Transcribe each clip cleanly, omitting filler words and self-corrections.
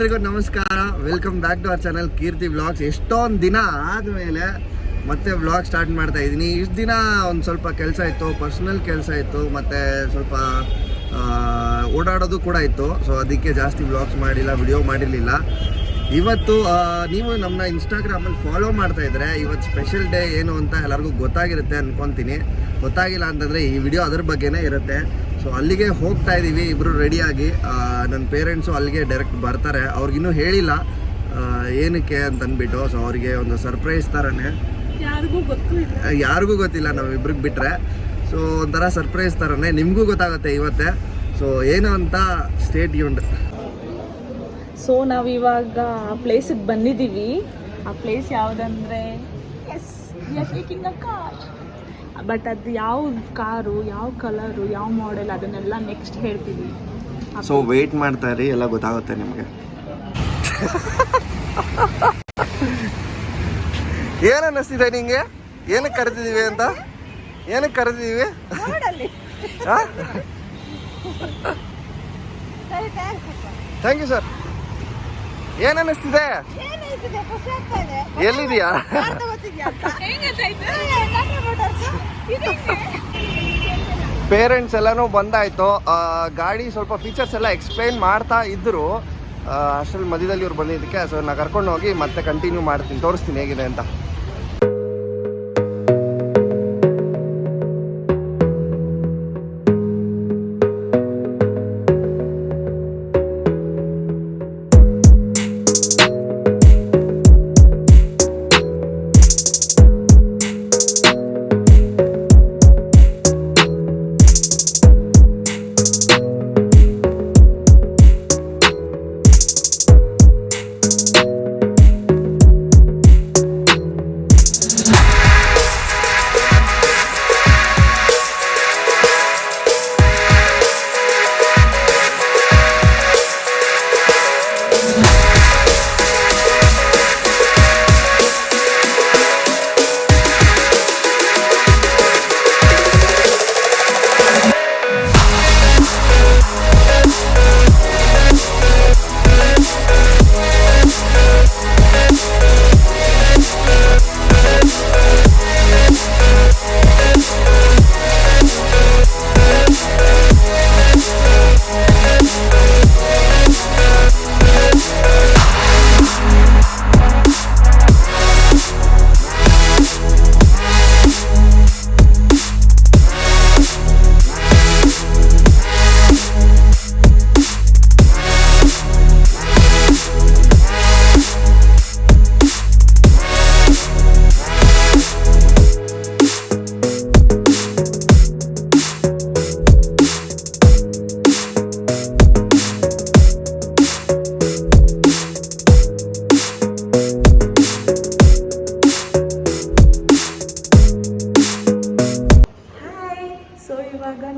ಎಲ್ರಿಗೂ ನಮಸ್ಕಾರ, welcome back to our channel Keerthi vlogs. ಎಷ್ಟೊಂದು ದಿನ ಆದಮೇಲೆ ಮತ್ತೆ ವ್ಲಾಗ್ ಸ್ಟಾರ್ಟ್ ಮಾಡ್ತಾ ಇದ್ದೀನಿ. ಇಷ್ಟು ದಿನ ಒಂದು ಸ್ವಲ್ಪ ಕೆಲಸ ಇತ್ತು, ಪರ್ಸ್ನಲ್ ಕೆಲಸ ಇತ್ತು, ಮತ್ತು ಸ್ವಲ್ಪ ಓಡಾಡೋದು ಕೂಡ ಇತ್ತು. ಸೊ ಅದಕ್ಕೆ ಜಾಸ್ತಿ ವ್ಲಾಗ್ಸ್ ಮಾಡಿಲ್ಲ, ವಿಡಿಯೋ ಮಾಡಿರಲಿಲ್ಲ. ಇವತ್ತು ನೀವು ನಮ್ಮನ್ನ ಇನ್ಸ್ಟಾಗ್ರಾಮಲ್ಲಿ ಫಾಲೋ ಮಾಡ್ತಾ ಇದ್ದರೆ ಇವತ್ತು ಸ್ಪೆಷಲ್ ಡೇ ಏನು ಅಂತ ಎಲ್ಲರಿಗೂ ಗೊತ್ತಾಗಿರುತ್ತೆ ಅಂದ್ಕೊತೀನಿ. ಗೊತ್ತಾಗಿಲ್ಲ ಅಂತಂದರೆ ಈ ವಿಡಿಯೋ ಅದ್ರ ಬಗ್ಗೆನೇ ಇರುತ್ತೆ. ಸೊ ಅಲ್ಲಿಗೆ ಹೋಗ್ತಾ ಇದ್ದೀವಿ ಇಬ್ಬರು ರೆಡಿಯಾಗಿ. ನನ್ನ ಪೇರೆಂಟ್ಸು ಅಲ್ಲಿಗೆ ಡೈರೆಕ್ಟ್ ಬರ್ತಾರೆ. ಅವ್ರಿಗಿನ್ನೂ ಹೇಳಿಲ್ಲ ಏನಕ್ಕೆ ಅಂತ ಅಂದ್ಬಿಟ್ಟು. ಸೊ ಅವರಿಗೆ ಒಂದು ಸರ್ಪ್ರೈಸ್ ಥರನೇ, ಯಾರಿಗೂ ಗೊತ್ತಿಲ್ಲ, ನಾವಿಬ್ರಿಗೆ ಬಿಟ್ಟರೆ. ಸೊ ಒಂಥರ ಸರ್ಪ್ರೈಸ್ ಥರನೇ, ನಿಮಗೂ ಗೊತ್ತಾಗುತ್ತೆ ಇವತ್ತೇ. ಸೊ ಏನು ಅಂತ ಸ್ಟೇ ಟ್ಯೂನ್ಡ್. ಸೊ ನಾವಿವಾಗ ಆ ಪ್ಲೇಸಿಗೆ ಬಂದಿದ್ದೀವಿ. ಆ ಪ್ಲೇಸ್ ಯಾವುದಂದರೆ ಕಾರ್. ಬಟ್ ಅದು ಯಾವ ಕಾರು, ಯಾವ ಕಲರು, ಯಾವ ಮಾಡೆಲ್ ಅದನ್ನೆಲ್ಲ ನೆಕ್ಸ್ಟ್ ಹೇಳ್ತೀವಿ. ಸೊ ವೆಯ್ಟ್ ಮಾಡ್ತಾ ಇರಿ, ಎಲ್ಲ ಗೊತ್ತಾಗುತ್ತೆ ನಿಮಗೆ. ಏನು ಅನ್ನಿಸ್ತಿದೆ ನಿಂಗೆ? ಏನಕ್ಕೆ ಕರೆದಿದ್ದೀವಿ ಅಂತ? ಏನಕ್ಕೆ ಕರೆದಿದ್ದೀವಿ? Thank you sir. ಏನು ಅನ್ನಿಸ್ತಿದೆ? ಎಲ್ಲಿದೆಯಾ? ಪೇರೆಂಟ್ಸ್ ಎಲ್ಲನೂ ಬಂದಾಯಿತು. ಗಾಡಿ ಸ್ವಲ್ಪ ಫೀಚರ್ಸ್ ಎಲ್ಲ ಎಕ್ಸ್ಪ್ಲೈನ್ ಮಾಡ್ತಾ ಇದ್ದರು. ಅಷ್ಟರಲ್ಲಿ ಮಧ್ಯದಲ್ಲಿ ಇವ್ರು ಬಂದಿದ್ದಕ್ಕೆ ಸೊ ನಾನು ಕರ್ಕೊಂಡು ಹೋಗಿ ಮತ್ತೆ ಕಂಟಿನ್ಯೂ ಮಾಡ್ತೀನಿ, ತೋರಿಸ್ತೀನಿ ಹೇಗಿದೆ ಅಂತ.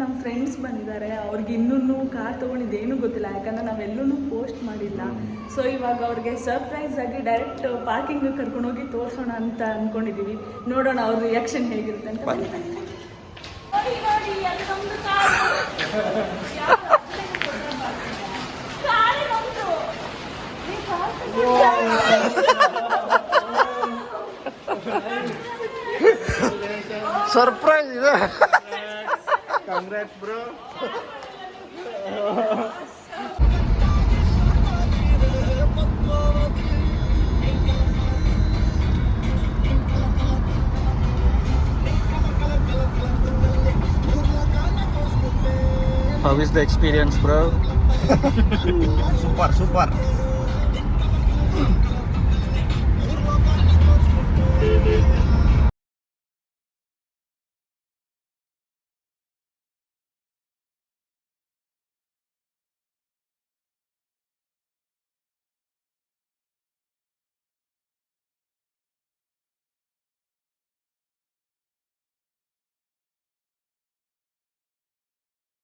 ನಮ್ಮ ಫ್ರೆಂಡ್ಸ್ ಬಂದಿದ್ದಾರೆ. ಅವ್ರಿಗೆ ಇನ್ನೂ ಕಾರ್ ತೊಗೊಂಡಿದ್ದೇನೂ ಗೊತ್ತಿಲ್ಲ, ಯಾಕಂದರೆ ನಾವೆಲ್ಲೂ ಪೋಸ್ಟ್ ಮಾಡಿಲ್ಲ. ಸೊ ಇವಾಗ ಅವ್ರಿಗೆ ಸರ್ಪ್ರೈಸ್ ಆಗಿ ಡೈರೆಕ್ಟ್ ಪಾರ್ಕಿಂಗ್ ಕರ್ಕೊಂಡೋಗಿ ತೋರಿಸೋಣ ಅಂತ ಅಂದ್ಕೊಂಡಿದ್ದೀವಿ. ನೋಡೋಣ ಅವ್ರ ರಿಯಾಕ್ಷನ್ ಹೇಗಿರುತ್ತೆ ಅಂತ. ಸರ್ಪ್ರೈಸ್ ಇದೆ. Congrats, bro. How is the experience, bro? Super.